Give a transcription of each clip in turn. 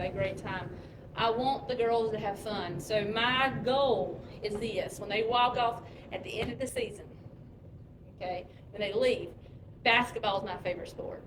have a great time. I want the girls to have fun. So my goal is this: when they walk off at the end of the season, okay, when they leave, basketball is my favorite sport.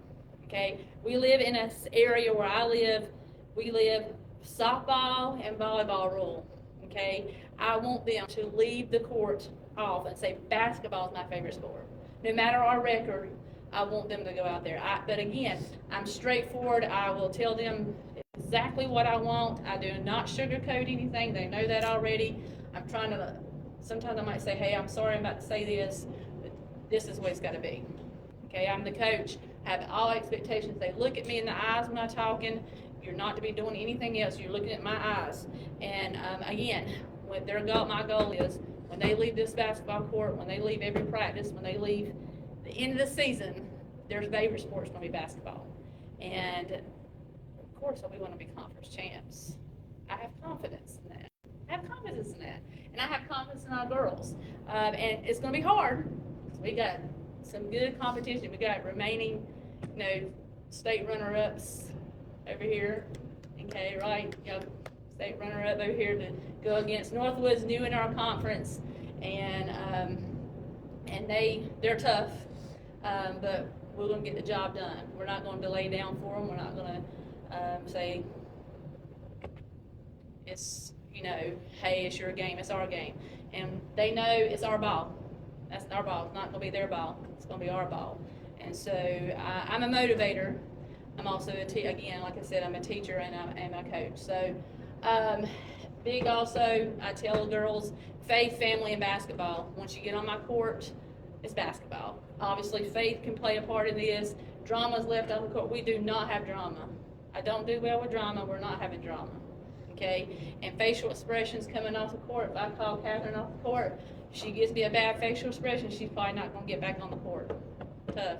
Okay, we live in an area where I live. We live softball and volleyball rule. Okay, I want them to leave the court off and say basketball is my favorite sport. No matter our record, I want them to go out there. But again, I'm straightforward. I will tell them exactly what I want. I do not sugarcoat anything. They know that already. I'm trying to, sometimes I might say, hey, I'm sorry I'm about to say this, but this is what it's got to be. Okay, I'm the coach. I have all expectations. They look at me in the eyes when I'm talking. You're not to be doing anything else. You're looking at my eyes. And again, what my goal is, when they leave this basketball court, when they leave every practice, when they leave the end of the season, their favorite sport is going to be basketball. And of course, we want to be conference champs. I have confidence in that. And I have confidence in our girls. And it's going to be hard. We got some good competition. We got remaining, state runner-ups over here. Okay, right? State runner-up over here to go against Northwood's new in our conference, and they're tough, but we're going to get the job done. We're not going to lay down for them. We're not going to say it's hey, it's your game, it's our game, and they know it's our ball. That's our ball. It's not going to be their ball. It's going to be our ball. And so I'm a motivator. I'm also again, like I said, I'm a teacher and a coach. So big also, I tell the girls, faith, family, and basketball. Once you get on my court, it's basketball. Obviously, faith can play a part in this. Drama's left on the court. We do not have drama. I don't do well with drama. We're not having drama. Okay? And facial expressions coming off the court. If I call Catherine off the court, if she gives me a bad facial expression, she's probably not going to get back on the court. Tough.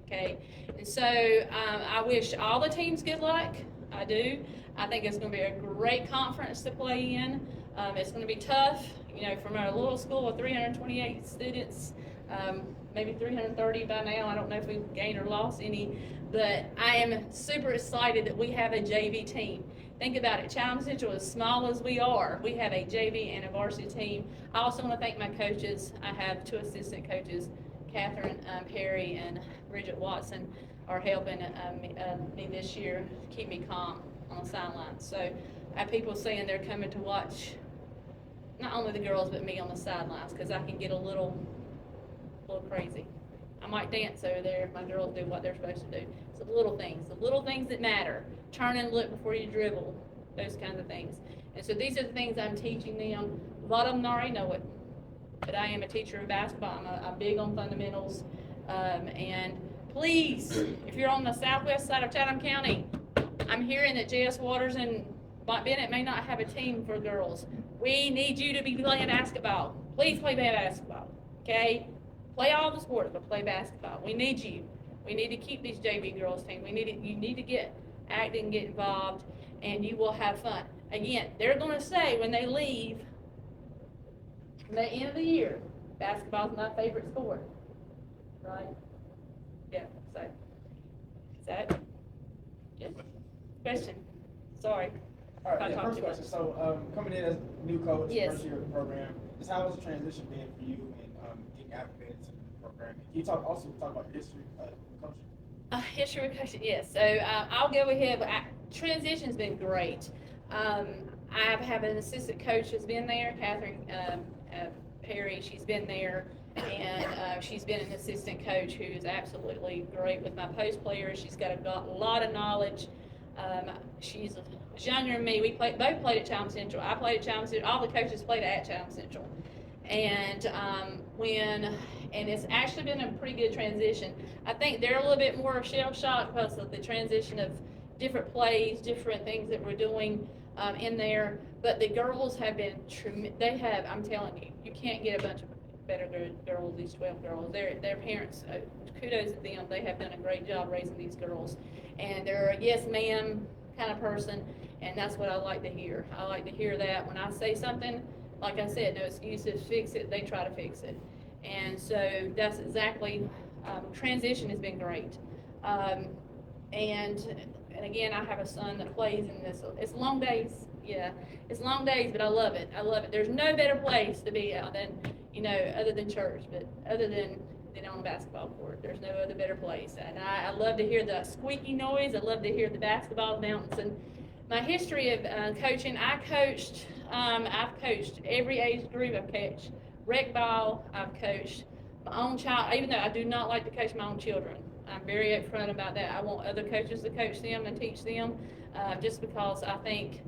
Okay? And so I wish all the teams good luck. I do. I think it's going to be a great conference to play in. It's going to be tough. From our little school of 328 students, maybe 330 by now. I don't know if we've gained or lost any, but I am super excited that we have a JV team. Think about it. Chatham Central, as small as we are, we have a JV and a varsity team. I also want to thank my coaches. I have 2 assistant coaches, Catherine Perry and Bridget Watson, are helping me this year to keep me calm on the sidelines. So I have people saying they're coming to watch not only the girls but me on the sidelines, because I can get a little crazy. I might dance over there if my girls do what they're supposed to do. It's the little things that matter. Turn and look before you dribble, those kinds of things. And so these are the things I'm teaching them. A lot of them already know it, but I am a teacher of basketball. I'm big on fundamentals. And please, if you're on the southwest side of Chatham County, I'm hearing that J.S. Waters and Mont Bennett may not have a team for girls. We need you to be playing basketball. Please play basketball, okay? Play all the sports, but play basketball. We need you. We need to keep these JV girls team. You need to get active, get involved, and you will have fun. Again, they're going to say when they leave, at the end of the year, basketball's my favorite sport, right? Yeah. So, is that it? Yes. Question. Sorry. All right. First question. So, coming in as new coach, yes. First year of the program, just how has the transition been for you and getting acclimated to the program? Can you also talk about the history of coaching? History of coaching, yes. So I'll go ahead. Transition's been great. I have an assistant coach who's been there, Catherine Perry. She's been there, and she's been an assistant coach who is absolutely great with my post players. She's got a lot of knowledge. She's younger than me. We both played at Chatham Central. I played at Chatham Central. All the coaches played at Chatham Central. And it's actually been a pretty good transition. I think they're a little bit more shell-shocked because of the transition of different plays, different things that we're doing in there. But the girls have been I'm telling you, you can't get a bunch of better girls, these 12 girls. Their parents, kudos to them. They have done a great job raising these girls. And they're a yes ma'am kind of person, and that's what I like to hear. I like to hear that when I say something, like I said, no excuses, fix it, they try to fix it. And so that's exactly, transition has been great. And and again, I have a son that plays in this. It's long days, yeah, it's long days, but I love it. I love it. There's no better place to be out than, other than church, but other than on a basketball court. There's no other better place. And I love to hear the squeaky noise. I love to hear the basketball bounce. And my history of coaching, I've coached every age group. I've coached rec ball. I've coached my own child, even though I do not like to coach my own children. I'm very upfront about that. I want other coaches to coach them and teach them, just because I think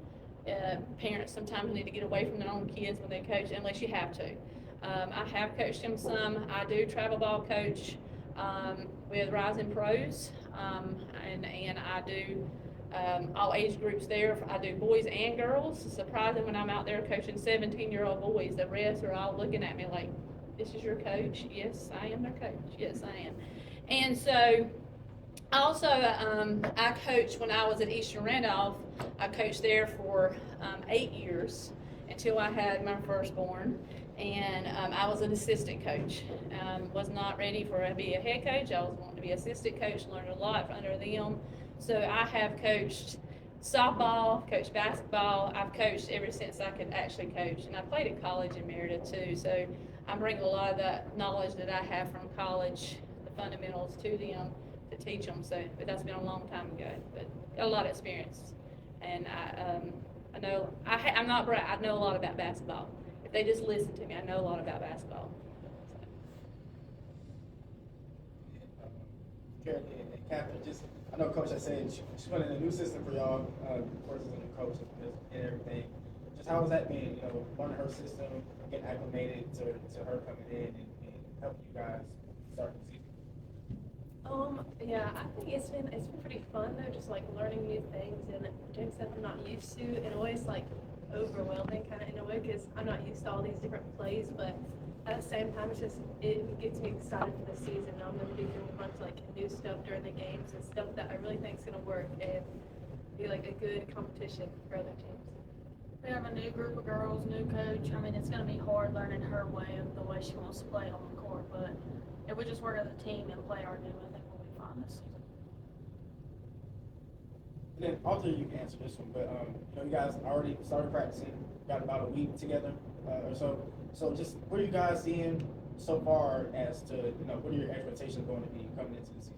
parents sometimes need to get away from their own kids when they coach, unless you have to. I have coached them some. I do travel ball coach with Rising Pros, and I do all age groups there. I do boys and girls. It's surprising when I'm out there coaching 17-year-old boys. The rest are all looking at me like, "This is your coach?" "Yes, I am their coach." "Yes, I am." And so, also, I coached when I was at Eastern Randolph. I coached there for 8 years until I had my firstborn. And I was an assistant coach. Was not ready to be a head coach. I was wanting to be assistant coach, learned a lot under them. So I have coached softball, coached basketball. I've coached ever since I could actually coach. And I played at college in Merida too. So I'm bringing a lot of that knowledge that I have from college, the fundamentals, to them to teach them. So, but that's been a long time ago. But got a lot of experience. And I know, I'm not bright. I know a lot about basketball. If they just listen to me, I know a lot about basketball. Karen and Catherine, I know Coach I said she's running a new system for y'all, of course, as a new coach and everything. Just how has that been, learning her system, getting acclimated to her coming in and helping you guys start the season? Yeah, I think it's been pretty fun though, just like learning new things and doing stuff I'm not used to, and always like overwhelming kind of in a way, because I'm not used to all these different plays, but at the same time it gets me excited for the season. I'm going to be doing a bunch of like new stuff during the games and stuff that I really think is going to work and be like a good competition for other teams. We have a new group of girls, new coach. I mean, it's going to be hard learning her way of the way she wants to play on the court, but if we just work as a team and play our game, I think we'll be fine this season. And then, Arthur, you can answer this one, but you guys already started practicing, got about a week together or so. So just what are you guys seeing so far as to, what are your expectations going to be coming into the season?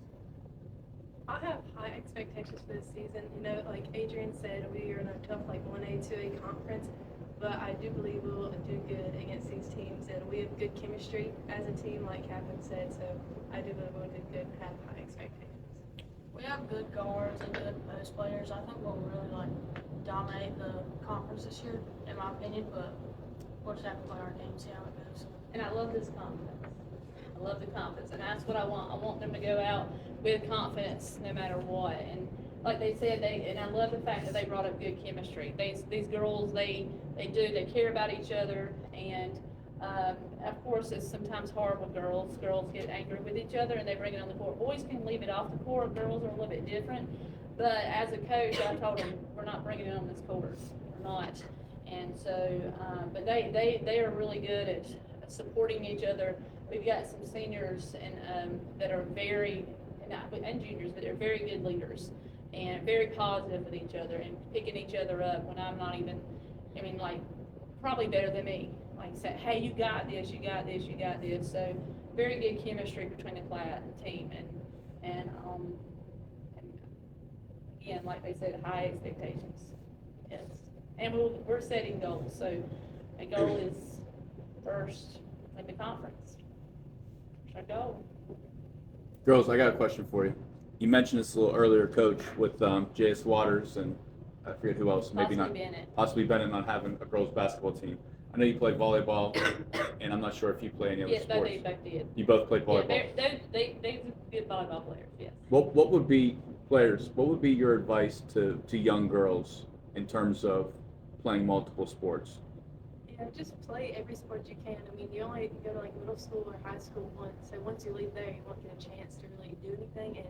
I have high expectations for this season. Like Adrian said, we are in a tough 1A, 2A conference, but I do believe we will do good against these teams, and we have good chemistry as a team, like Cameron said, so I do believe we'll do good and have high expectations. We have good guards and good post players. I think we'll really dominate the conference this year, in my opinion, but we'll just have to play our game, see how it goes. And I love this confidence. I love the confidence, and that's what I want. I want them to go out with confidence no matter what. And like they said, and I love the fact that they brought up good chemistry. These girls, they care about each other, and of course it's sometimes hard with girls. Girls get angry with each other and they bring it on the court. Boys can leave it off the court. Girls are a little bit different. But as a coach, I told them, we're not bringing it on this court. We're not. And so, but they are really good at supporting each other. We've got some seniors that are and juniors, but they're very good leaders and very positive with each other and picking each other up when I'm not even, probably better than me. Say, hey, you got this, you got this, you got this. So very good chemistry between the class and team, and again, like they said, high expectations. Yes, and we're setting goals. So a goal is first in the conference. That's our goal. Girls, I got a question for you. You mentioned this a little earlier, Coach, with J.S. Waters and I forget who else. Possibly Bennett not having a girls basketball team. I know you play volleyball, and I'm not sure if you play any other sports. Yes, both did. You both played volleyball? Yeah, they're good volleyball players, yes. What would be your advice to young girls in terms of playing multiple sports? Yeah, just play every sport you can. I mean, you only go to middle school or high school once, so once you leave there, you won't get a chance to really do anything. And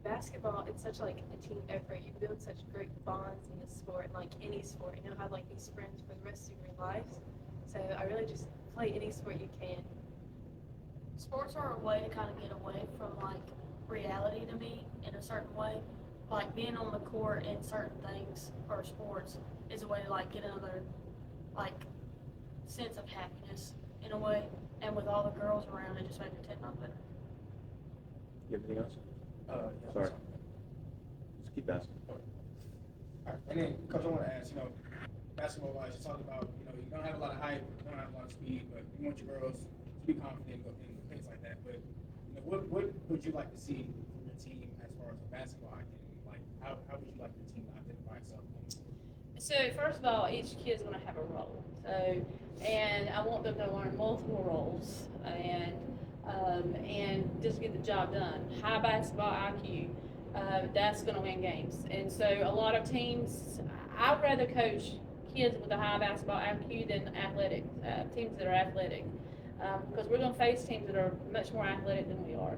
basketball, it's such a team effort. You build such great bonds in this sport, and any sport. Have these friends for the rest of your life. So I really just play any sport you can. Sports are a way to kind of get away from reality to me in a certain way. like being on the court in certain things or sports is a way to like get another like sense of happiness in a way. And with all the girls around, it just makes your 10 times better. You have anything else? Yeah. Sorry. Just keep asking. All right. And then, Coach, I want to ask, basketball-wise, you talked about, you don't have a lot of height, you don't have a lot of speed, but you want your girls to be confident in things like that. But, what would you like to see from your team as far as basketball identity? Like, how would you like your team to identify itself? So first of all, each kid's going to have a role. So, and I want them to learn multiple roles and just get the job done. High basketball IQ, that's going to win games. And so a lot of teams, I'd rather coach kids with a high basketball IQ than athletic teams that are athletic, because we're going to face teams that are much more athletic than we are.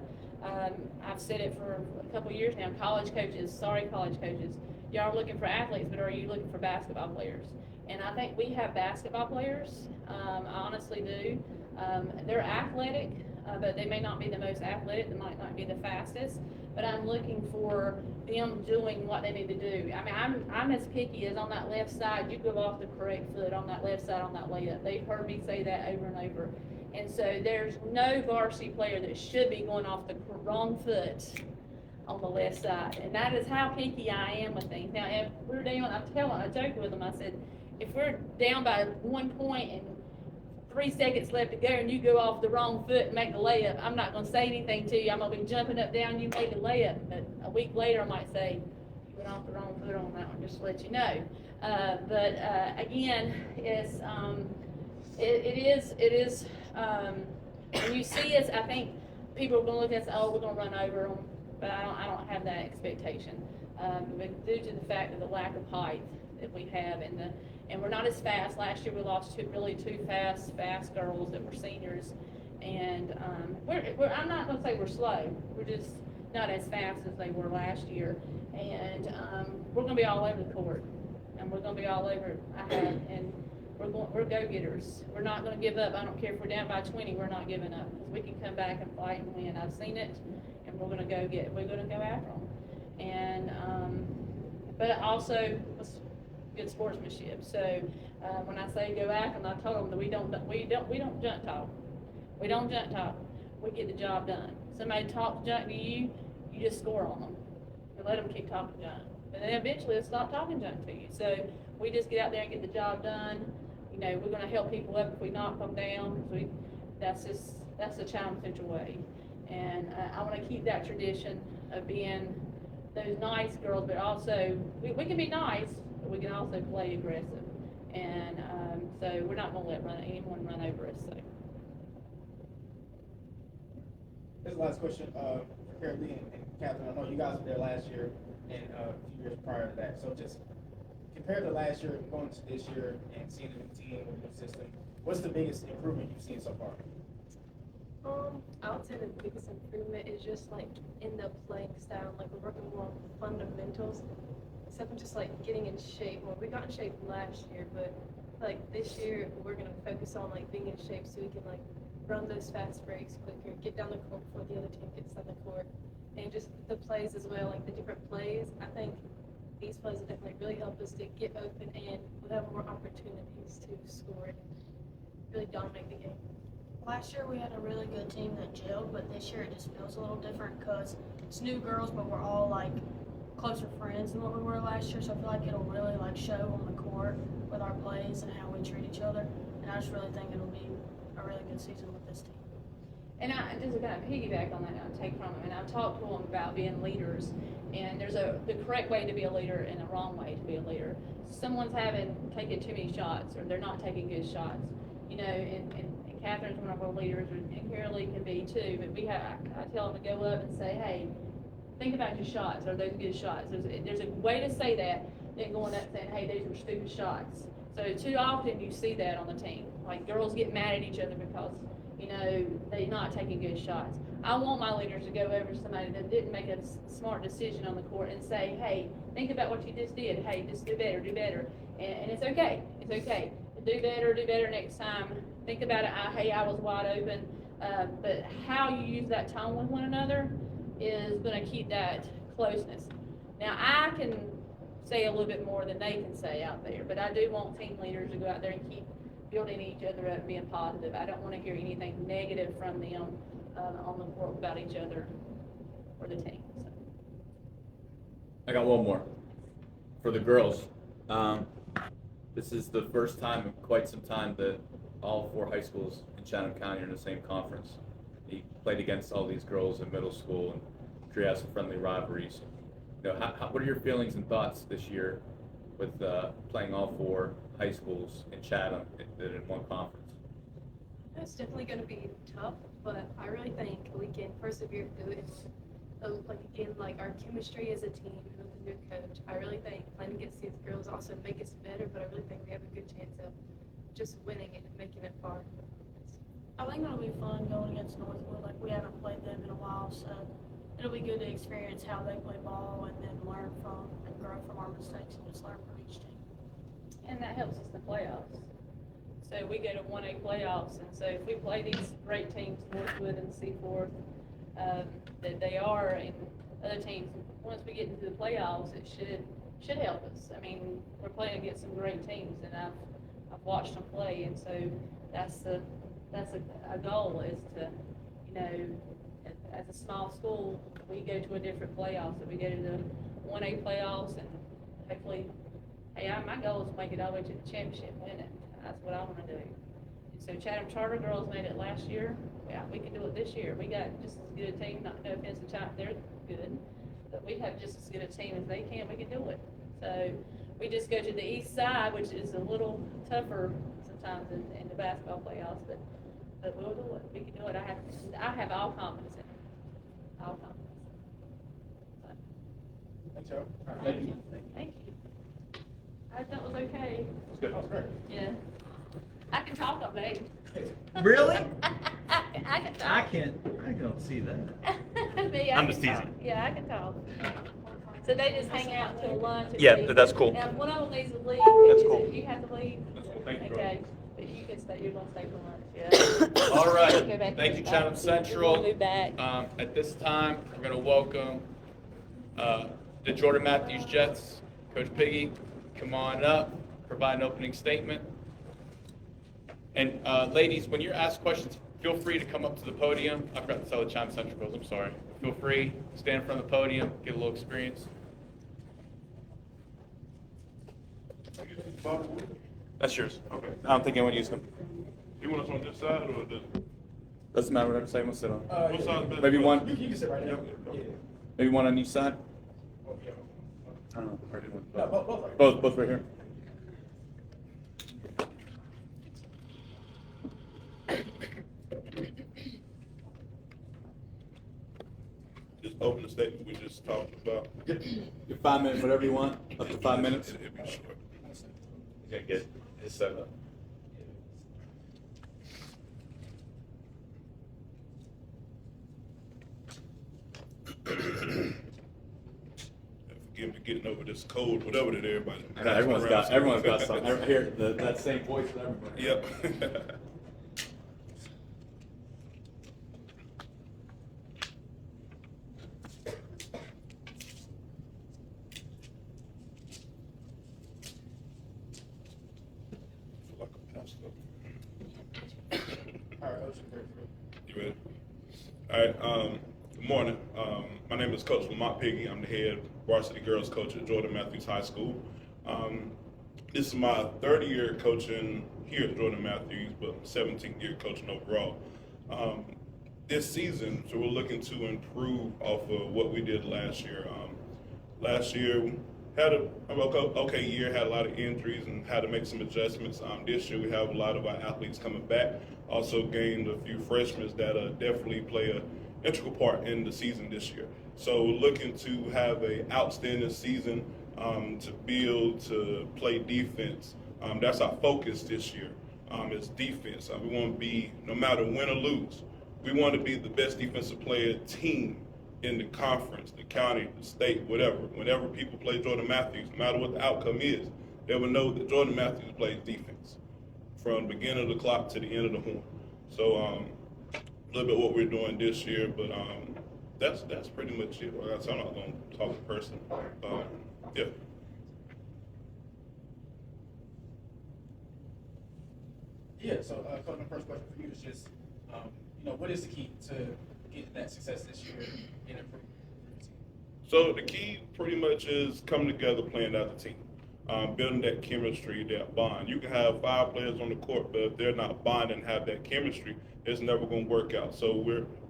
I've said it for a couple of years now. College coaches, y'all are looking for athletes, but are you looking for basketball players? And I think we have basketball players. I honestly do. They're athletic, but they may not be the most athletic. They might not be the fastest. But I'm looking for them doing what they need to do. I mean, I'm as picky as on that left side, you go off the correct foot on that left side on that layup. They've heard me say that over and over. And so there's no varsity player that should be going off the wrong foot on the left side. And that is how picky I am with things. Now, if we're down, I joked with them, I said, if we're down by 1 point and 3 seconds left to go and you go off the wrong foot and make the layup, I'm not going to say anything to you. I'm going to be jumping up, down, you made the layup. But a week later, I might say, you went off the wrong foot on that one, just to let you know. Again, it is, when you see us, I think people are going to look at us, oh, we're going to run over them. But I don't have that expectation. But due to the fact of the lack of height that we have, and we're not as fast. Last year we lost two fast girls that were seniors, and I'm not going to say we're slow. We're just not as fast as they were last year, and we're going to be all over the court, and we're going to be all over. And we're go-getters. We're not going to give up. I don't care if we're down by 20. We're not giving up because we can come back and fight and win. I've seen it. And we're going to go after them, and but also good sportsmanship. So when I say go after them, I told them that we don't junk talk. We don't junk talk. We get the job done. Somebody talks junk to you, you just score on them and let them keep talking junk. And then eventually they'll stop talking junk to you. So we just get out there and get the job done. We're going to help people up if we knock them down. That's the challenge such a way. And I want to keep that tradition of being those nice girls, but also we can be nice, but we can also play aggressive. And so we're not going to let anyone run over us. So. This is the last question for Carolee and Catherine. I know you guys were there last year and a few years prior to that. So just compared to last year, going to this year and seeing the new team with the new system, what's the biggest improvement you've seen so far? I would say the biggest improvement is just like in the playing style. Like we're working more on fundamentals, except for just like getting in shape. Well, we got in shape last year, but like this year we're gonna focus on like being in shape so we can like run those fast breaks quicker, get down the court before the other team gets down the court, and just the plays as well, like the different plays. I think these plays will definitely really help us to get open and we'll have more opportunities to score and really dominate the game. Last year we had a really good team that gelled, but this year it just feels a little different because it's new girls, but we're all like closer friends than what we were last year. So I feel like it'll really like show on the court with our plays and how we treat each other. And I just really think it'll be a really good season with this team. And I just kind of piggyback on that and take from them. And I've talked to them about being leaders. And there's the correct way to be a leader and a wrong way to be a leader. Someone's taking too many shots or they're not taking good shots. And Catherine's one of our leaders, and Carolee can be too. But I tell them to go up and say, hey, think about your shots. Are those good shots? There's a way to say that than going up and saying, hey, those were stupid shots. So too often you see that on the team. Like girls get mad at each other because, they're not taking good shots. I want my leaders to go over to somebody that didn't make a smart decision on the court and say, hey, think about what you just did. Hey, just do better, do better. And it's okay. It's okay. Do better next time. Think about it. Hey, I was wide open. But how you use that tone with one another is going to keep that closeness. Now, I can say a little bit more than they can say out there, but I do want team leaders to go out there and keep building each other up, being positive. I don't want to hear anything negative from them on the court about each other or the team. So. I got one more for the girls. This is the first time in quite some time that all 4 high schools in Chatham County are in the same conference. He played against all these girls in middle school and created some friendly rivalries. You know, what are your feelings and thoughts this year with playing all 4 high schools in Chatham in one conference? It's definitely going to be tough, but I really think we can persevere through it. Like again, like our chemistry as a team with the new coach, I really think playing against these girls also make us better, but I really think we have a good chance of just winning it and making it far. I think it'll be fun going against Northwood. Like, we haven't played them in a while, so it'll be good to experience how they play ball and then learn from and grow from our mistakes and just learn from each team. And that helps us in the playoffs. So we go to 1A playoffs, and so if we play these great teams, Northwood and Seaforth, that they are, and other teams, once we get into the playoffs, it should help us. I mean, we're playing against some great teams, and I've watched them play, and so that's a goal is to, you know, as a small school, we go to a different playoffs. So we go to the 1A playoffs, and hopefully, hey, my goal is to make it all the way to the championship, win it. That's what I want to do. And so Chatham Charter girls made it last year. Yeah, we can do it this year. We got just as good a team. No offense to Chatham, they're good, but we have just as good a team as they can. We can do it. So we just go to the east side, which is a little tougher sometimes in the basketball playoffs, but we'll do it. We can do it. I have all confidence in it. All confidence. So. Thanks, Joe. Thank you. Thank you. I thought it was okay. It's good. That was great. Yeah. I can talk all day. Really? I can talk. I don't see that. Me, I'm can just talk. teasing. Yeah, I can talk. So they just hang out until lunch. and Yeah, leave. that's cool. Now, if one of them needs to leave. That's cool. You have to leave? That's cool. Thank you, Okay, but you can stay, you're gonna stay for lunch, yeah? All Go right. back Thank to you, the Chatham office. Central. We'll move back. At this time, we're going to welcome the Jordan Matthews Jets. Coach Piggy, come on up, provide an opening statement. And ladies, when you're asked questions, feel free to come up to the podium. I forgot to tell the Chatham Central girls, I'm sorry. Feel free, stand in front of the podium, get a little experience. That's yours. Okay. I don't think anyone used them. You want us on this side or the? Doesn't matter, whatever side you want to sit on. What side's better? Maybe one, You can sit right there. Yeah. maybe one on each side? Oh, yeah. I don't know. Or do one? No, both right. Both right here. Just open the statement we just talked about. Your 5 minutes, whatever you want, up to 5 minutes. It'd be short. Okay, get his set up. Forgive me getting over this cold, whatever that everybody. I know, everyone's got something. I hear that same voice with everybody. Yep. Feel like a pastor. All right, Coach. You ready? All right. Good morning. My name is Coach Lamont Piggy. I'm the head varsity girls coach at Jordan Matthews High School. This is my 3rd year coaching here at Jordan Matthews, but 17th year coaching overall. This season, so we're looking to improve off of what we did last year. Last year, had a okay year, had a lot of injuries and had to make some adjustments. This year, we have a lot of our athletes coming back. Also gained a few freshmen that definitely play an integral part in the season this year. So looking to have an outstanding season, to build, to play defense. That's our focus this year, is defense. We want to be, no matter win or lose, we want to be the best defensive player team in the conference, the county, the state, whatever. Whenever people play Jordan Matthews, no matter what the outcome is, they will know that Jordan Matthews plays defense from the beginning of the clock to the end of the horn. So a little bit what we're doing this year, but that's pretty much it. Like I said, I'm not going to talk in person. Yeah. Yeah, so Coach, my first question for you is just, what is the key to getting that success this year in a team? So the key pretty much is coming together, playing as a team, building that chemistry, that bond. You can have 5 players on the court, but if they're not bonding and have that chemistry, it's never going to work out. So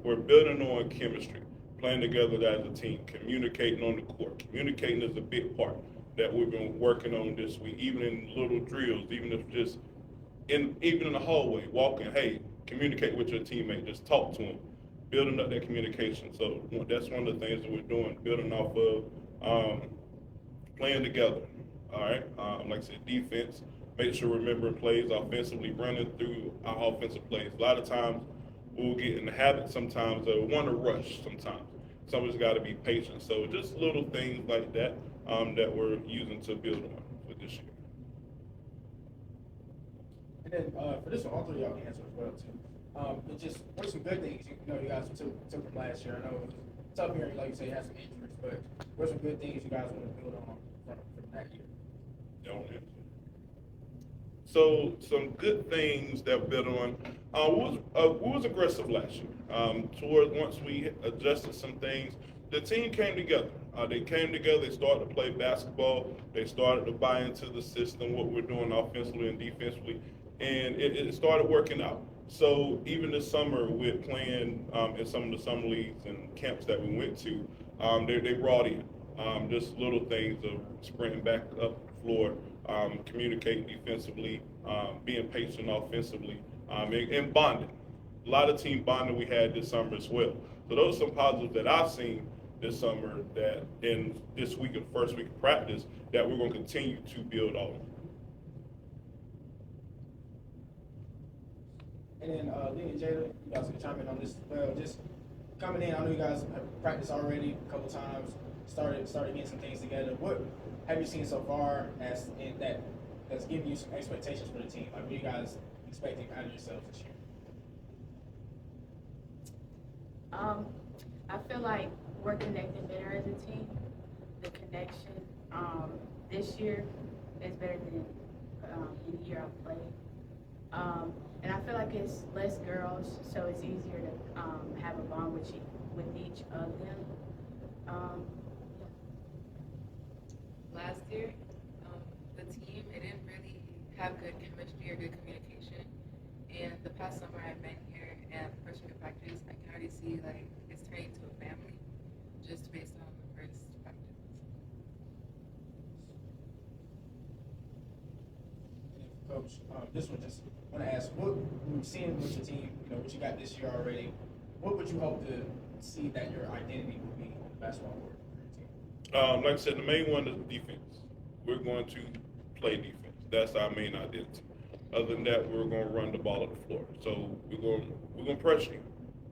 we're building on chemistry, playing together as a team, communicating on the court. Communicating is a big part that we've been working on this week, even in little drills, even if just even in the hallway, walking, hey, communicate with your teammate, just talk to them, building up that communication. So that's one of the things that we're doing, building off of playing together. All right, like I said, defense, make sure we're remembering plays offensively, running through our offensive plays. A lot of times we'll get in the habit sometimes of want to rush sometimes. Someone's got to be patient. So just little things like that that we're using to build on for this year. And then for this one, all 3 of y'all can answer as well too. But just what are some good things you guys took from last year? I know it was tough here, like you say, you had some injuries, but what are some good things you guys want to build on from that year? So some good things that we built on. We was aggressive last year. Once we adjusted some things, the team came together. They came together. They started to play basketball. They started to buy into the system, what we're doing offensively and defensively, and it started working out. So even this summer, with playing in some of the summer leagues and camps that we went to, they brought in just little things of sprinting back up the floor, communicating defensively, being patient offensively, and bonding. A lot of team bonding we had this summer as well. So those are some positives that I've seen this summer that in this week of first week of practice that we're going to continue to build on. And then Lee and Jada, you guys can chime in on this as well. Just coming in, I know you guys have practiced already a couple times, started getting some things together. What have you seen so far that's giving you some expectations for the team? Like, what are you guys expecting out of yourselves this year? I feel like we're connecting better as a team. The connection this year is better than any year I've played. And I feel like it's less girls, so it's easier to have a bond with each of them. Last year, the team, it didn't really have good chemistry or good communication. And the past summer I've been here and first week of practice, I can already see like it's turning into a family just based on the first practice. Coach, this one just want to ask, what we've seen with your team, what you got this year already, what would you hope to see that your identity would be on the basketball court for your team? Like I said, the main one is defense. We're going to play defense. That's our main identity. Other than that, we're going to run the ball up the floor. So we're going to pressure you.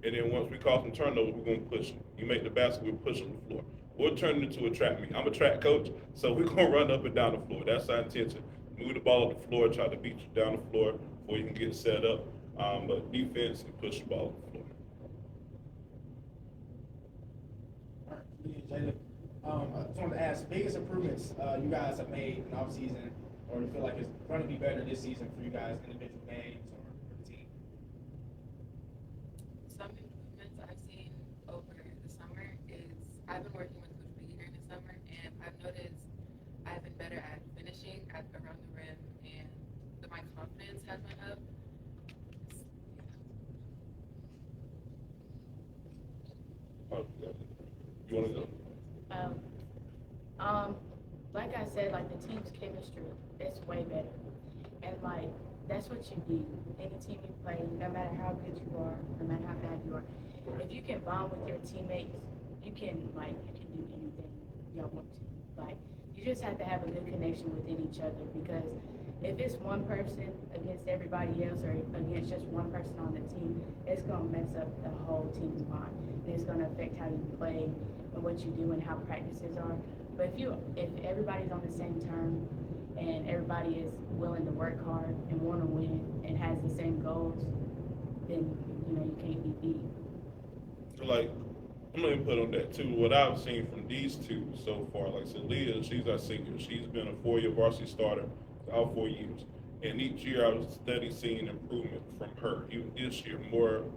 And then once we cause some turnovers, we're going to push you. You make the basket, we'll push on the floor. We'll turn it into a trap meet. I'm a track coach, so we're going to run up and down the floor. That's our intention. Move the ball up the floor, try to beat you down the floor before you can get set up. But defense and push the ball up the floor. All right, Jada. I just wanted to ask, biggest improvements you guys have made in the offseason, or you feel like it's going to be better this season for you guys, individual games or for the team? Some improvements I've seen over the summer is I've been working with Coach B during the summer, and I've noticed I've been better at finishing around the rim, and my confidence has went up. You want to go? Like I said, like the team's chemistry, it's way better. And like, that's what you need. Any team you play, no matter how good you are, no matter how bad you are, if you can bond with your teammates, you can do anything y'all want to. Like, you just have to have a good connection within each other, because if it's one person against everybody else or against just one person on the team, it's gonna mess up the whole team's bond. And it's gonna affect how you play and what you do and how practices are. But if everybody's on the same term and everybody is willing to work hard and want to win and has the same goals, then you can't be beat. Like I'm gonna put on that too. What I've seen from these two so far, like I said, Leah, she's our senior. She's been a 4-year varsity starter for all 4 years. And each year I was steady seeing improvement from her. Even this year,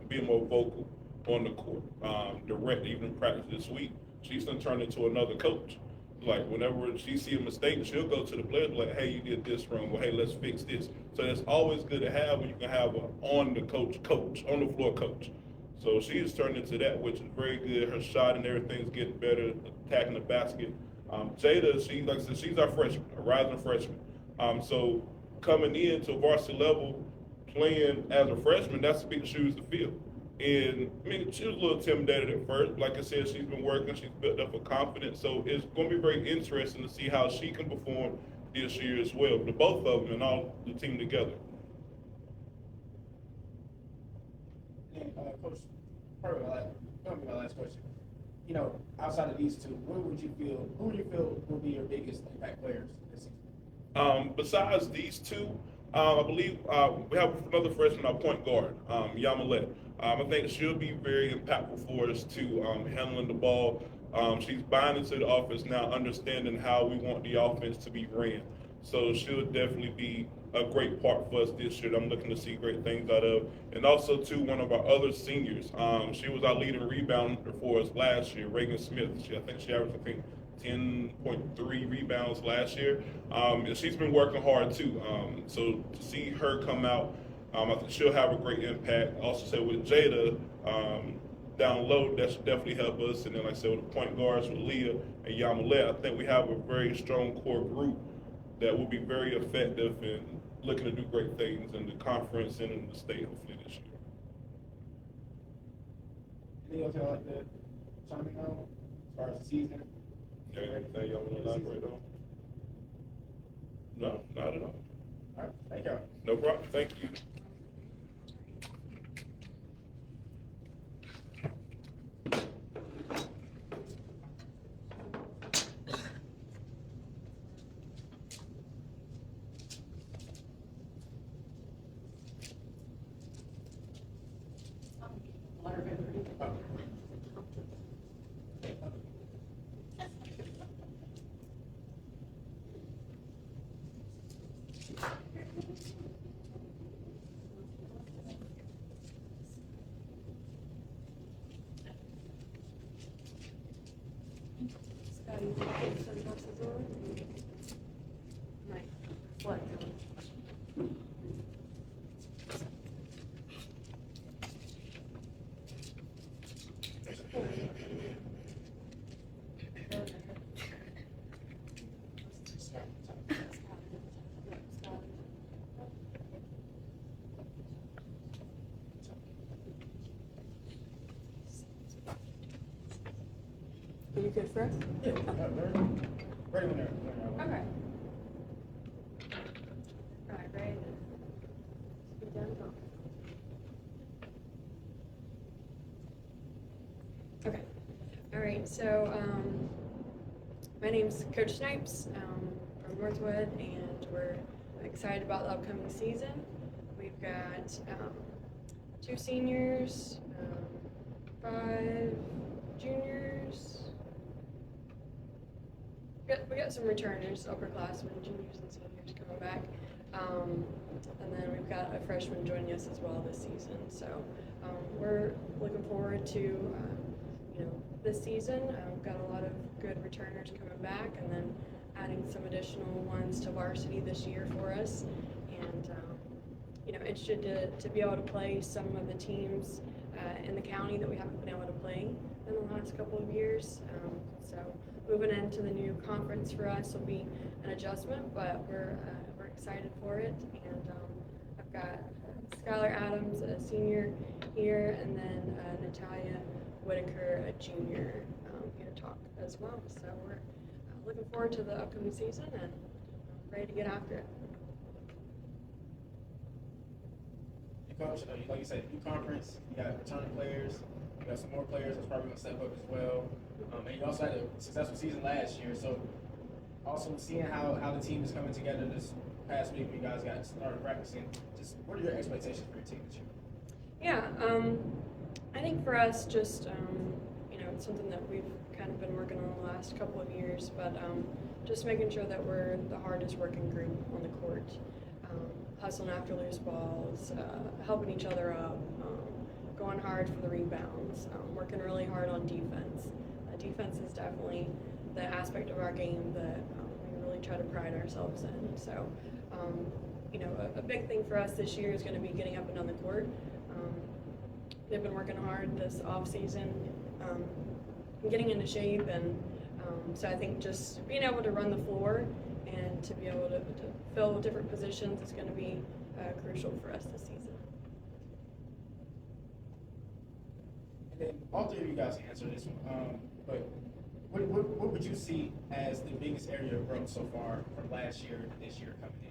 being more vocal on the court, direct, even in practice this week. She's done turned into another coach. Like whenever she see a mistake, she'll go to the players like, hey, you did this wrong. Well, hey, let's fix this. So it's always good to have when you can have an on the floor coach. So she is turned into that, which is very good. Her shot and everything's getting better, attacking the basket. Jada, like I said, she's our freshman, a rising freshman. So coming into varsity level, playing as a freshman, that's big shoes to fill. And I mean, she was a little intimidated at first. Like I said, she's been working, she's built up her confidence. So it's going to be very interesting to see how she can perform this year as well. The both of them and all the team together. And, Coach, probably my last question. You know, outside of these two, who would you feel will be your biggest impact players this season? Besides these two, I believe we have another freshman, our point guard, Yamalet. I think she'll be very impactful for us too, handling the ball. She's buying into the offense now, understanding how we want the offense to be ran. So she'll definitely be a great part for us this year. I'm looking to see great things out of. And also too, one of our other seniors, she was our leading rebounder for us last year, Reagan Smith. I think she averaged 10.3 rebounds last year. And she's been working hard too. So to see her come out, I think she'll have a great impact. Also say with Jada, down low, that should definitely help us. And then like I said, with the point guards with Leah and Yamalet, I think we have a very strong core group that will be very effective and looking to do great things in the conference and in the state hopefully this year. Anything else y'all like to chime in on as far as the season? Anything y'all want to elaborate on? No, not at all. All right, thank y'all. No problem. Thank you. Are you good for us? Yeah, right on there. Okay. All right, ready? Be done. Go. Okay. All right. So, my name's Coach Snipes from Northwood, and we're excited about the upcoming season. We've got 2 seniors, 5 juniors. We got some returners, upperclassmen, juniors and seniors coming back. And then we've got a freshman joining us as well this season. So we're looking forward to this season. We've got a lot of good returners coming back, and then adding some additional ones to varsity this year for us. And interested to be able to play some of the teams in the county that we haven't been able to play in the last couple of years. So moving into the new conference for us will be an adjustment, but we're excited for it. And I've got Skylar Adams, a senior here, and then Natalia Whitaker, a junior here to talk as well. So we're looking forward to the upcoming season and ready to get after it. Coach, like you said, new conference, you got returning players, you got some more players that's probably going to step up as well. And you also had a successful season last year. So also seeing how the team is coming together this past week when you guys got started practicing, just what are your expectations for your team this year? Yeah, I think for us, just it's something that we've kind of been working on the last couple of years, but just making sure that we're the hardest working group on the court. Hustling after loose balls, helping each other up, going hard for the rebounds, working really hard on defense. Defense is definitely the aspect of our game that we really try to pride ourselves in. So, a big thing for us this year is going to be getting up and down the court. They've been working hard this off season, getting into shape, and so I think just being able to run the floor and to be able to fill different positions is going to be crucial for us this season. And then all three of you guys can answer this one, but what would you see as the biggest area of growth so far from last year to this year coming in?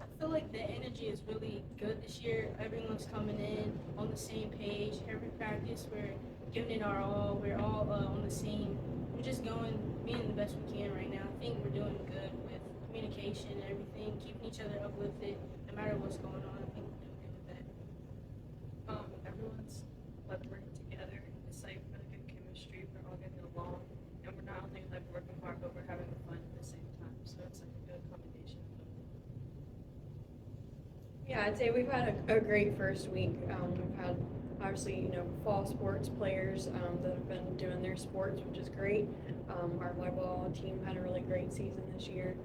I feel like the energy is really good this year. Everyone's coming in on the same page. Every practice, we're giving it our all. We're all on the same. We're just being the best we can right now. I think we're doing good with communication and everything, keeping each other uplifted, no matter what's going on. I think we're doing good with that. Everyone's working together. It's like really good chemistry. We're all getting along, and we're not only working hard, but we're having fun at the same time. So it's like a good combination of both. Yeah, I'd say we've had a great first week. We've had obviously, fall sports players that have been doing their sports, which is great. Our volleyball team had a really great season this year.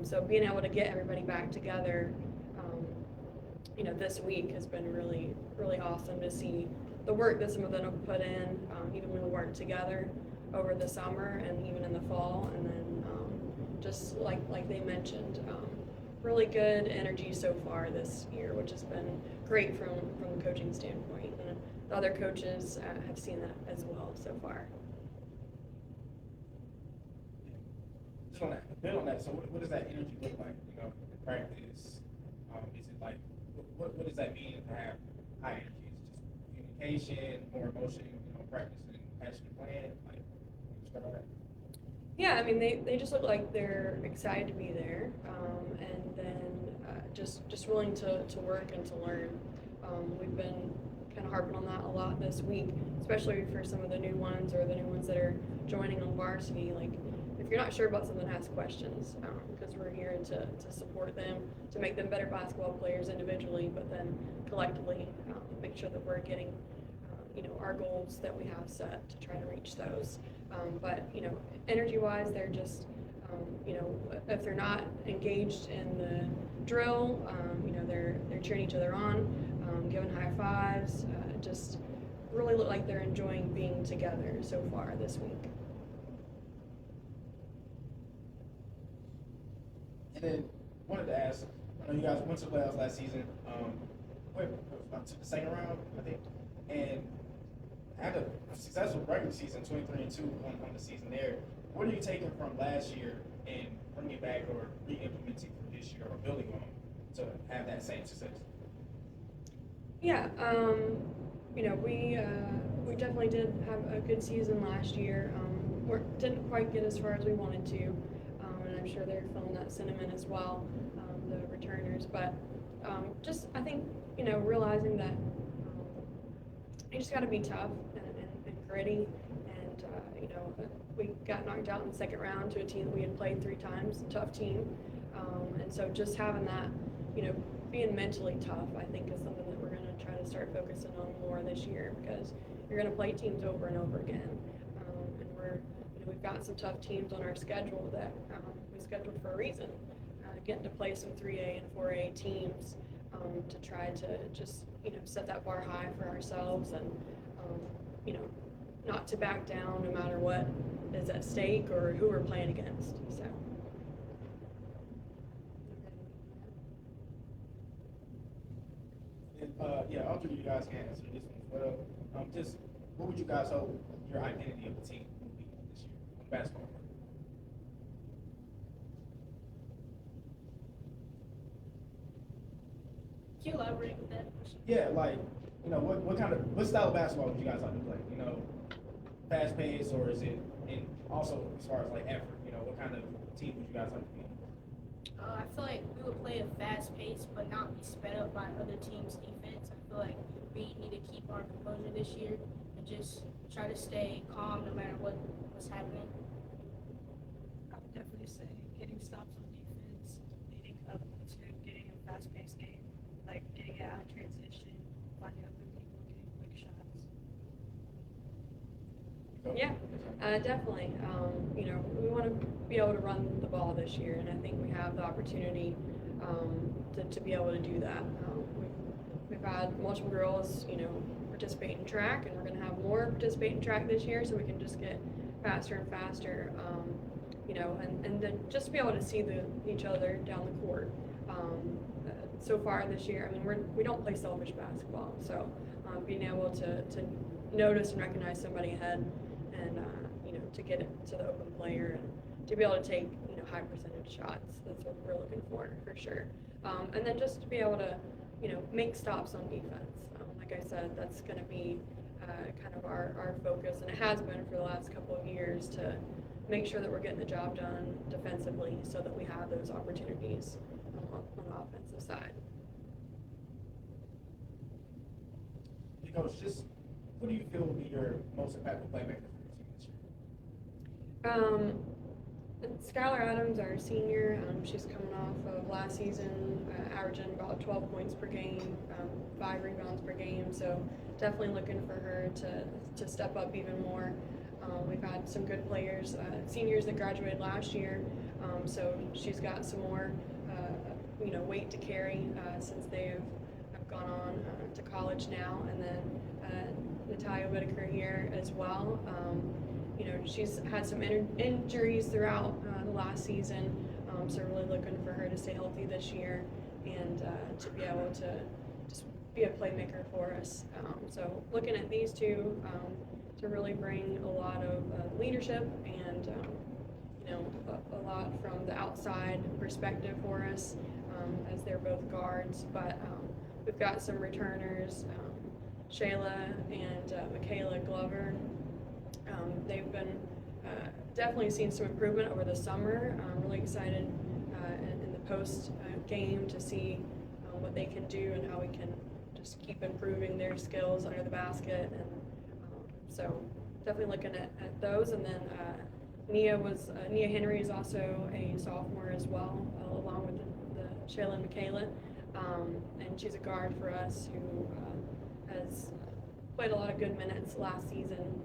So being able to get everybody back together, this week has been really, really awesome to see the work that some of them have put in, even when we weren't together over the summer and even in the fall. And then just like they mentioned, really good energy so far this year, which has been great from the coaching standpoint. And the other coaches have seen that as well so far. Just want to build on that. So what does that energy look like, in practice? Is it like, what does that mean to have high energy? Is it just communication, more emotion, practicing, passionate playing? Like, start on that. Yeah, I mean, they just look like they're excited to be there, and then just willing to work and to learn. We've been kind of harping on that a lot this week, especially for some of the new ones or the new ones that are joining on varsity. Like, if you're not sure about something, ask questions, because we're here to support them, to make them better basketball players individually, but then collectively make sure that we're getting our goals that we have set to try to reach those. But energy-wise, they're just, if they're not engaged in the drill, they're cheering each other on, giving high fives, just really look like they're enjoying being together so far this week. And then wanted to ask, I know you guys went to the playoffs last season, went to the second round, I think, and had a successful regular season, 23-2 on the season there. What are you taking from last year and bringing it back or re-implementing for this year or building on to have that same success? Yeah, we definitely did have a good season last year. We didn't quite get as far as we wanted to, and I'm sure they're feeling that sentiment as well, the returners. But just, I think, realizing that you just got to be tough and gritty. And, we got knocked out in the second round to a team that we had played 3 times, a tough team. And so just having that, being mentally tough, I think, is something that we're going to try to start focusing on more this year, because you're going to play teams over and over again. And we've got some tough teams on our schedule that we scheduled for a reason. Getting to play some 3A and 4A teams to try to just, set that bar high for ourselves and, not to back down no matter what is at stake or who we're playing against. So. And, all three of you guys can answer this one as well. Just what would you guys hope your identity of the team would be this year on the basketball court? Can you elaborate with that? Yeah, like, what style of basketball would you guys like to play? Fast pace, or is it, and also as far as like effort, what kind of team would you guys like to be? I feel like we would play a fast pace, but not be sped up by other teams' defense. I feel like we need to keep our composure this year and just try to stay calm no matter what's happening. I would definitely say getting stops on defense, leading up to getting a fast-paced game, like getting it out of transition, finding open people, getting quick shots. Yeah, definitely. You know, we want to be able to run the ball this year, and I think we have the opportunity to be able to do that. We've had multiple girls, you know, participate in track, and we're going to have more participate in track this year, so we can just get faster and faster. You know, and then just be able to see each other down the court. So far this year, I mean, we don't play selfish basketball, so being able to notice and recognize somebody ahead, and you know, to get it to the open player and to be able to take, you know, high percentage shots. That's what we're looking for sure. And then just to be able to, you know, make stops on defense. Like I said, that's going to be kind of our focus, and it has been for the last couple of years, to make sure that we're getting the job done defensively so that we have those opportunities on the offensive side. Hey, Coach, just who do you feel will be your most impactful playmaker for your team this year? Skylar Adams, our senior, she's coming off of last season, averaging about 12 points per game, 5 rebounds per game, so definitely looking for her to step up even more. We've had some good players, seniors that graduated last year, so she's got some more, you know, weight to carry since they have gone on to college now. And then Natalia Whitaker here as well. You know, she's had some injuries throughout the last season, so really looking for her to stay healthy this year and to be able to just be a playmaker for us. So looking at these two to really bring a lot of leadership and you know, a lot from the outside perspective for us, as they're both guards. But we've got some returners, Shayla and Michaela Glover. They've been definitely seen some improvement over the summer. I'm really excited in the post game to see what they can do and how we can just keep improving their skills under the basket. And so definitely looking at those. And then Nia Henry is also a sophomore as well, along with the Shayla and Michaela. And she's a guard for us who has played a lot of good minutes last season.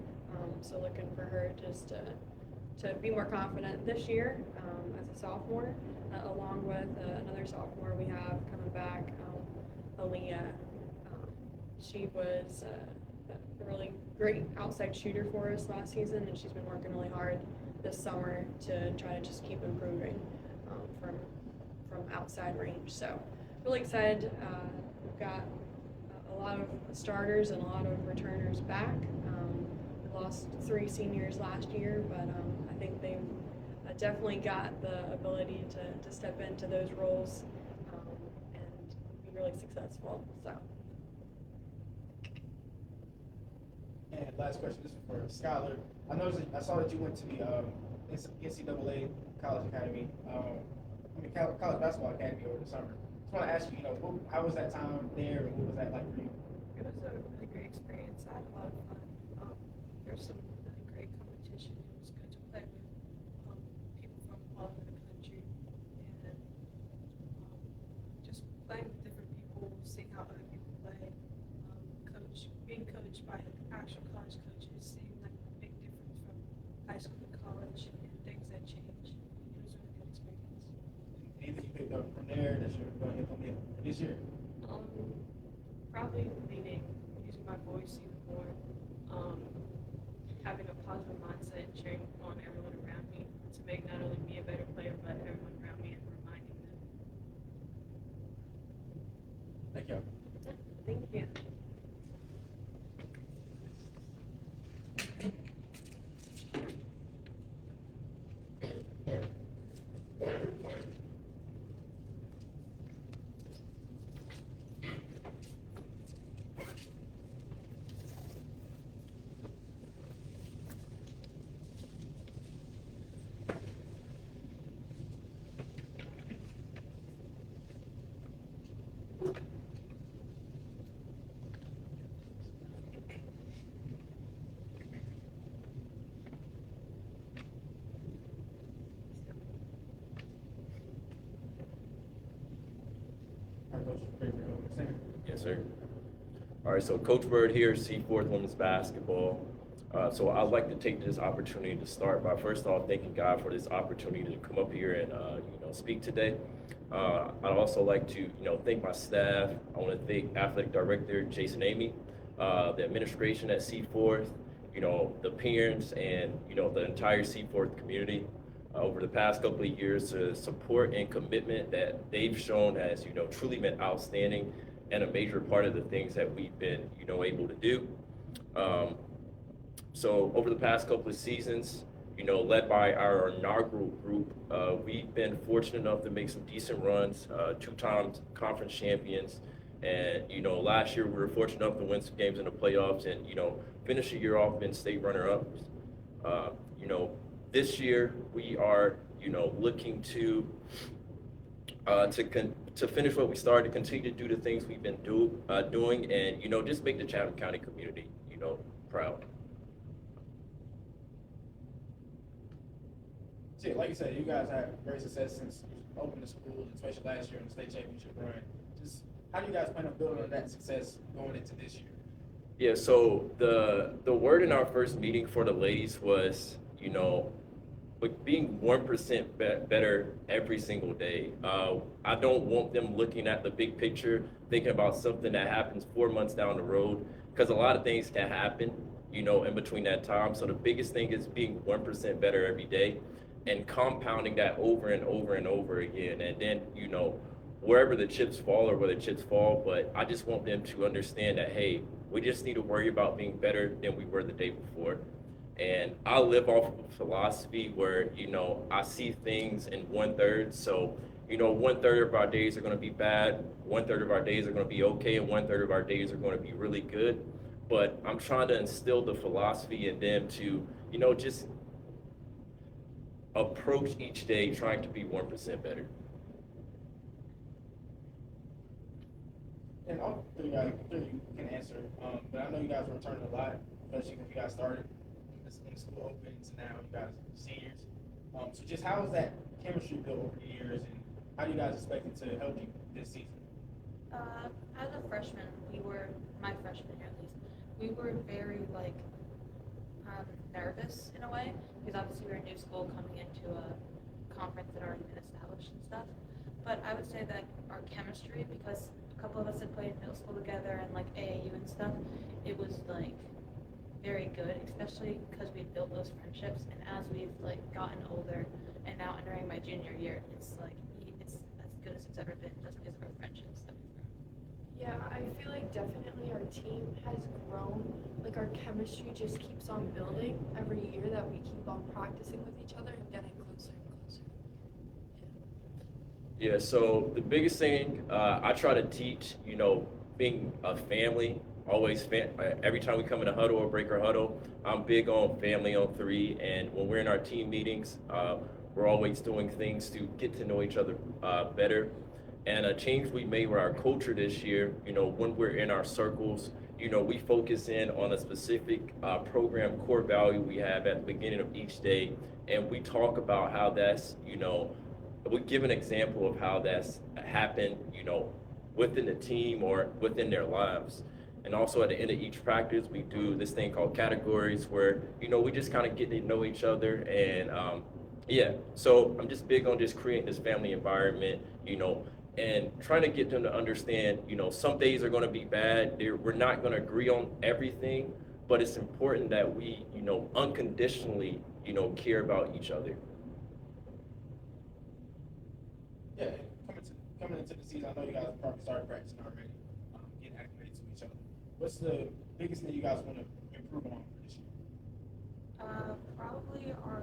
So looking for her just to be more confident this year as a sophomore, along with another sophomore we have coming back, Aaliyah. She was a really great outside shooter for us last season, and she's been working really hard this summer to try to just keep improving from outside range. So really excited. We've got a lot of starters and a lot of returners back. We lost 3 seniors last year, but I think they've definitely got the ability to step into those roles and be really successful. So. And last question, this is for Skylar. I saw that you went to the NCAA College Academy, College Basketball Academy over the summer. Just want to ask you, you know, how was that time there, and what was that like for you? It was a really great experience. I had a lot of fun. There's some really great competition. It was good to play with people from all over the country, and just playing with different people, seeing how other people play. Being coached by actual college coaches, seeing like a big difference from high school to college and things that change. It was a really good experience. Anything you picked up from there that you're going to implement this year? Probably leading, using my voice even more, having a positive mindset and cheering on everyone around me to make not only me a better player, but everyone around me and reminding them. Thank you. Thank you. Coach Craig. Yes, sir. All right, so Coach Bird here, Seaforth Women's Basketball. So I'd like to take this opportunity to start by first off thanking God for this opportunity to come up here and speak today. I'd also like to thank my staff. I want to thank Athletic Director Jason Amy, the administration at Seaforth, the parents, and the entire Seaforth community over the past couple of years. The support and commitment that they've shown has truly been outstanding and a major part of the things that we've been able to do. So over the past couple of seasons, led by our inaugural group, we've been fortunate enough to make some decent runs, 2-time conference champions. And, last year we were fortunate enough to win some games in the playoffs and, finish the year off being state runner-ups. This year we are, looking to finish what we started, to continue to do the things we've been doing and, just make the Chatham County community, proud. See, like you said, you guys had great success since you opened the school, especially last year in the state championship run. Just how do you guys plan on building on that success going into this year? Yeah, so the word in our first meeting for the ladies was, with being 1% better every single day. I don't want them looking at the big picture, thinking about something that happens 4 months down the road, because a lot of things can happen, in between that time. So the biggest thing is being 1% better every day and compounding that over and over and over again. And then, wherever the chips fall or where the chips fall, but I just want them to understand that, hey, we just need to worry about being better than we were the day before. And I live off of a philosophy where, I see things in 1/3. So, 1/3 of our days are going to be bad, 1/3 of our days are going to be okay, and 1/3 of our days are going to be really good. But I'm trying to instill the philosophy in them to, just approach each day trying to be 1% better. And all three of you can answer, but I know you guys are returning a lot, especially when you guys started when the school opened to now, you guys are seniors. So just how is that chemistry built over the years, and how do you guys expect it to help you this season? As a freshman, my freshman year at least, we were very nervous in a way, because obviously we were a new school coming into a conference that had already been established and stuff. But I would say that our chemistry, because a couple of us had played middle school together and AAU and stuff, it was very good, especially because we built those friendships. And as we've gotten older and now entering my junior year, it's it's as good as it's ever been just because of our friendships that we've grown. Yeah, I feel definitely our team has grown. Our chemistry just keeps on building every year that we keep on practicing with each other and getting closer and closer. Yeah, so the biggest thing I try to teach, being a family, always every time we come in a huddle or break our huddle, I'm big on family on 3. And when we're in our team meetings, we're always doing things to get to know each other better. And a change we made with our culture this year, when we're in our circles, we focus in on a specific program core value we have at the beginning of each day. And we talk about how that's, we give an example of how that's happened, within the team or within their lives. And also at the end of each practice, we do this thing called categories where, we just kind of get to know each other. And so I'm just big on just creating this family environment, and trying to get them to understand, some days are going to be bad. We're not going to agree on everything, but it's important that we, unconditionally, care about each other. Yeah, coming into the season, I know you guys probably started practicing already, getting acclimated to each other. What's the biggest thing you guys want to improve on for this year? Probably our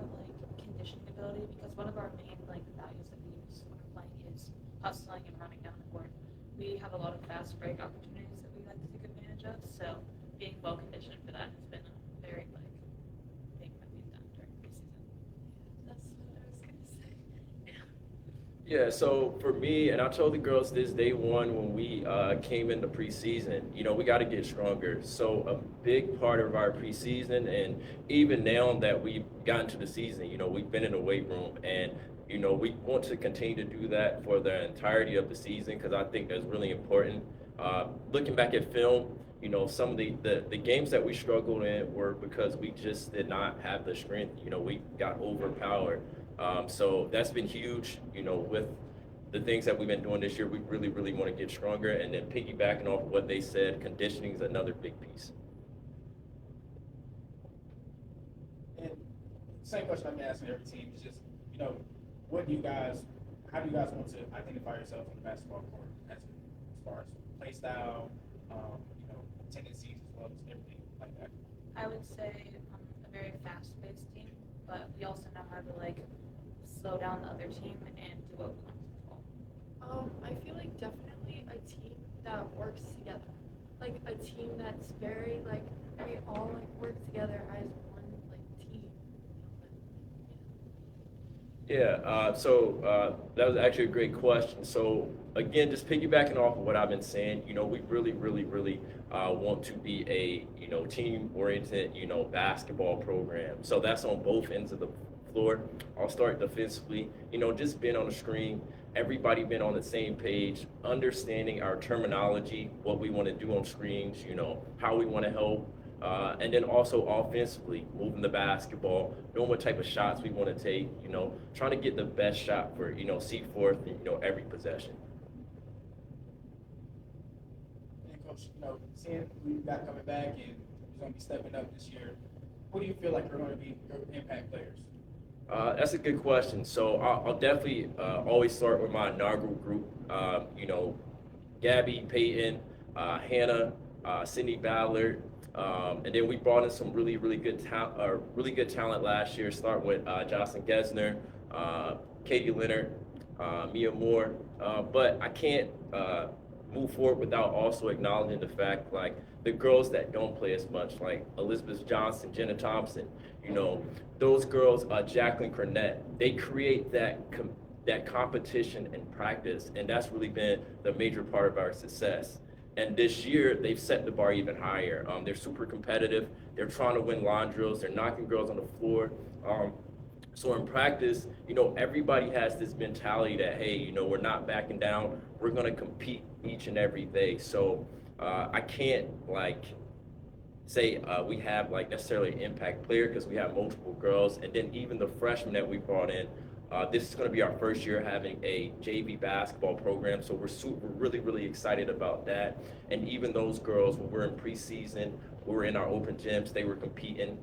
conditioning ability, because one of our main values that we use when we're playing is hustling and running down the court. We have a lot of fast break opportunities that we like to take advantage of, so being well conditioned for that has been a very thing that we've done during preseason. That's what I was gonna say. Yeah, so for me, and I told the girls this day one when we came into preseason, we got to get stronger. So a big part of our preseason, and even now that we've gotten to the season, we've been in the weight room, and You know, we want to continue to do that for the entirety of the season because I think that's really important. Looking back at film, you know, some of the games that we struggled in were because we just did not have the strength. You know, we got overpowered. So that's been huge, you know, with the things that we've been doing this year. We really, really want to get stronger. And then piggybacking off of what they said, conditioning is another big piece. And same question I've been asking every team is just, you know, how do you guys want to identify yourself on the basketball court as far as play style, you know, tendencies as well as everything like that? I would say a very fast-paced team, but we also know how to like slow down the other team and do what we want to do. I feel like definitely a team that works together, like a team that's very like we all like work together as one like team. Yeah, so that was actually a great question. So again, just piggybacking off of what I've been saying, you know, we really, really, really want to be a, you know, team-oriented, you know, basketball program. So that's on both ends of the floor. I'll start defensively, you know, just being on the screen, everybody been on the same page, understanding our terminology, what we want to do on screens, you know, how we want to help. And then also offensively, moving the basketball, knowing what type of shots we want to take, you know, trying to get the best shot for, you know, Seaforth, you know, every possession. And Coach, you know, seeing who you got coming back and who's going to be stepping up this year, who do you feel like are going to be your impact players? That's a good question. So I'll definitely always start with my inaugural group. You know, Gabby, Peyton, Hannah, Sydney Ballard. And then we brought in some really good talent last year, starting with Jocelyn Gesner, Katie Leonard, Mia Moore. But I can't move forward without also acknowledging the fact, like, the girls that don't play as much, like Elizabeth Johnson, Jenna Thompson, you know, those girls, Jacqueline Cornett, they create that competition and practice, and that's really been the major part of our success. And this year, they've set the bar even higher. They're super competitive. They're trying to win lawn drills. They're knocking girls on the floor. So in practice, you know, everybody has this mentality that, hey, you know, we're not backing down. We're going to compete each and every day. So I can't, like, say we have, like, necessarily an impact player because we have multiple girls. And then even the freshmen that we brought in, this is going to be our first year having a JV basketball program, so we're really excited about that. And even those girls, when we're in preseason, we were in our open gyms, they were competing.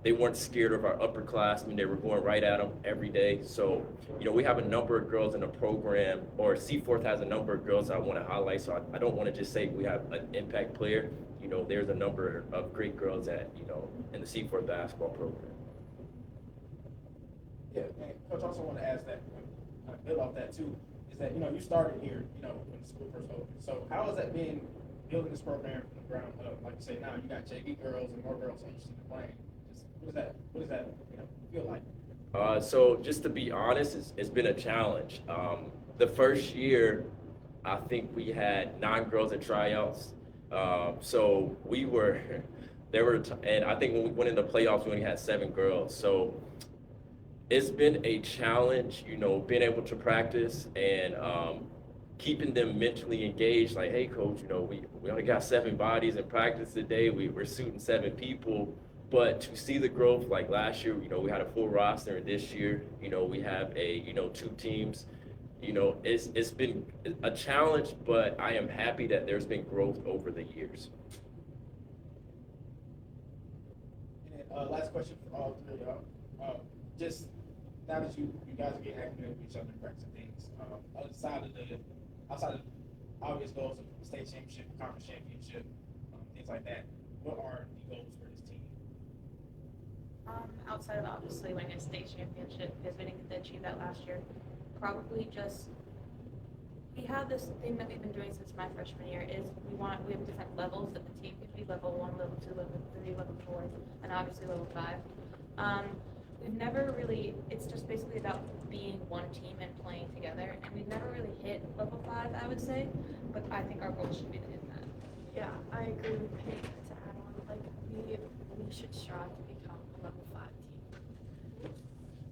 They weren't scared of our upperclassmen. They were going right at them every day. So, you know, we have a number of girls in the program, or Seaforth has a number of girls I want to highlight. So I don't want to just say we have an impact player. You know, there's a number of great girls that, you know, in the Seaforth basketball program. Yeah, and Coach, also want to ask that, build off that too, is that, you know, you started here, you know, when the school first opened. So how has that been building this program from the ground up? Like you say, now you got JV girls and more girls interested in playing. Just what does that, you know, feel like? So just to be honest, it's been a challenge. The first year, I think we had 9 girls at tryouts. So we were, and I think when we went into playoffs, we only had 7 girls. So it's been a challenge, you know, being able to practice and keeping them mentally engaged. Like, hey, coach, you know, we only got 7 bodies in practice today. We're shooting 7 people. But to see the growth, like last year, you know, we had a full roster, and this year, you know, we have 2 teams. You know, it's been a challenge, but I am happy that there's been growth over the years. And then, last question for all 3 of y'all. Just now that you guys are getting acclimated with each other and practicing things, outside of obvious goals of state championship, conference championship, things like that, what are the goals for this team? Outside of obviously winning a state championship, because we didn't get to achieve that last year, probably just, we have this thing that we've been doing since my freshman year is we have different levels that the team could be, level 1, level 2, level 3, level 4, and obviously level 5. We've never really, it's just basically about being one team and playing together, and we've never really hit level 5, I would say, but I think our goal should be to hit that. Yeah, I agree with Peyton to add on. Like, we should strive to become a level 5 team.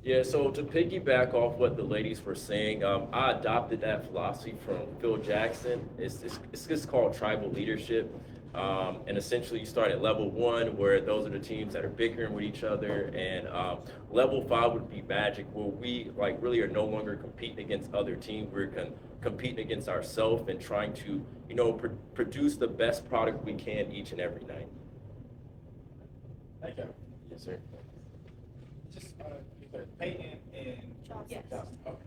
Yeah, so to piggyback off what the ladies were saying, I adopted that philosophy from Phil Jackson. It's just called tribal leadership. And essentially, you start at level 1, where those are the teams that are bickering with each other, and level 5 would be Magic, where we like really are no longer competing against other teams. We're competing against ourselves and trying to, produce the best product we can each and every night. Thank you. Yes, sir. Just Peyton and Yes. Johnson. Okay.